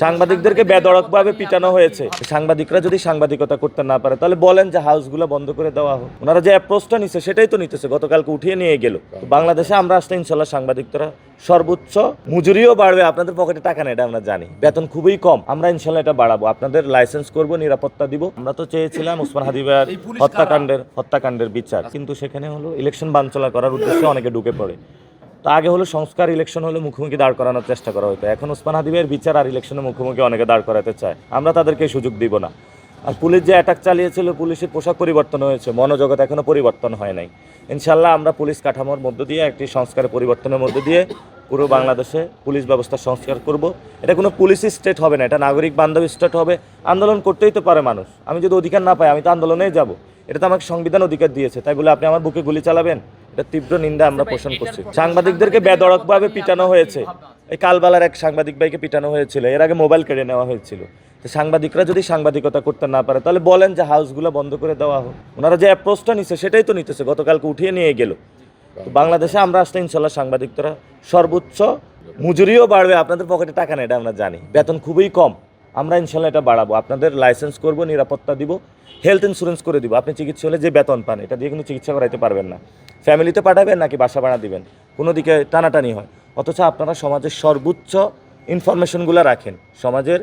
সাংবাদিকদেরকে বেধড়কভাবে পিটানো হয়েছে। সাংবাদিকরা যদি সাংবাদিকতা করতে না পারে তাহলে বলেন যে হাউসগুলো বন্ধ করে দেওয়া হোক। ওনারা যে অ্যাপ্রোচটা নিচ্ছে সেটাই তো নিতেছে, গতকালকে উঠিয়ে নিয়ে গেল। বাংলাদেশে আমরা আসলে ইনশাল্লাহ সাংবাদিকরা সর্বোচ্চ মজুরিও বাড়বে, আপনাদের পকেটে টাকা নেই এটা আমরা জানি, বেতন খুবই কম, আমরা ইনশাল্লাহ এটা বাড়াবো, আপনাদের লাইসেন্স করব, নিরাপত্তা দিব। আমরা তো চেয়েছিলাম ওসমান হাদি ভাইয়ের হত্যাকাণ্ডের বিচার, কিন্তু সেখানে হলো ইলেকশন বানচাল করার উদ্দেশ্যে অনেকে ঢুকে পড়ে। তা আগে হলো সংস্কার, ইলেকশন হলে মুখোমুখি দাঁড় করানোর চেষ্টা করা হতো, এখন ওসমান হাদি ভাইয়ের বিচার আর ইলেকশনের মুখোমুখি অনেকে দাঁড় করাতে চায়, আমরা তাদেরকে সুযোগ দিব না। আর পুলিশ যে অ্যাটাক চালিয়েছিল, পুলিশের পোশাক পরিবর্তন হয়েছে, মনোজগৎ এখনো পরিবর্তন হয় নাই। ইনশাল্লাহ আমরা পুলিশ কাঠামোর মধ্য দিয়ে একটি সংস্কারের পরিবর্তনের মধ্য দিয়ে পুরো বাংলাদেশে পুলিশ ব্যবস্থা সংস্কার করব। এটা কোনো পুলিশ স্টেট হবে না, এটা নাগরিক বান্ধব স্টেট হবে। আন্দোলন করতেই তো পারে মানুষ, আমি যদি অধিকার না পাই আমি তো আন্দোলনেই যাব, এটা তো আমাকে সংবিধান অধিকার দিয়েছে, তাই বলে আপনি আমার বুকে গুলি চালাবেন? এটা তীব্র নিন্দা আমরা পোষণ করছি। সাংবাদিকদেরকে বেধড়কভাবে পিটানো হয়েছে, এই কালবালার এক সাংবাদিক ভাইকে পিটানো হয়েছিল, এর আগে মোবাইল কেড়ে নেওয়া হয়েছিল। তো সাংবাদিকরা যদি সাংবাদিকতা করতে না পারে তাহলে বলেন যে হাউসগুলো বন্ধ করে দেওয়া হোক। ওনারা যে অ্যাপ্রোচটা নিচ্ছে সেটাই তো নিতেছে, গতকালকে উঠিয়ে নিয়ে গেল। তো বাংলাদেশে আমরা আসলে ইনশাল্লাহ সাংবাদিকরা সর্বোচ্চ মজুরিও বাড়বে, আপনাদের পকেটে টাকা নেই এটা আমরা জানি, বেতন খুবই কম, আমরা ইনশাল্লাহ এটা বাড়াবো, আপনাদের লাইসেন্স করব, নিরাপত্তা দিব, হেলথ ইন্স্যুরেন্স করে দিব। আপনি চিকিৎসা হলে যে বেতন পান এটা দিয়ে কিন্তু চিকিৎসা করাইতে পারবেন না, ফ্যামিলিতে পাঠাবেন নাকি বাসা ভাড়া দিবেন, কোনো দিকে টানাটানি হয়। অথচ আপনারা সমাজের সর্বোচ্চ ইনফরমেশনগুলো রাখেন, সমাজের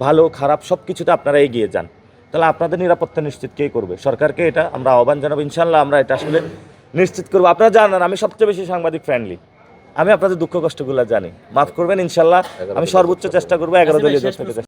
ভালো খারাপ সব কিছুতে আপনারা এগিয়ে যান, তাহলে আপনাদের নিরাপত্তা নিশ্চিত কে করবে? সরকারকে এটা আমরা আহ্বান জানাবো, ইনশাল্লাহ আমরা এটা আসলে নিশ্চিত করবো। আপনারা জানেন আমি সবচেয়ে বেশি সাংবাদিক ফ্রেন্ডলি, আমি আপনাদের দুঃখ কষ্টগুলো জানি, মাফ করবেন ইনশাল্লাহ, আমি সর্বোচ্চ চেষ্টা করবো 11 দলীয় জোট থেকে।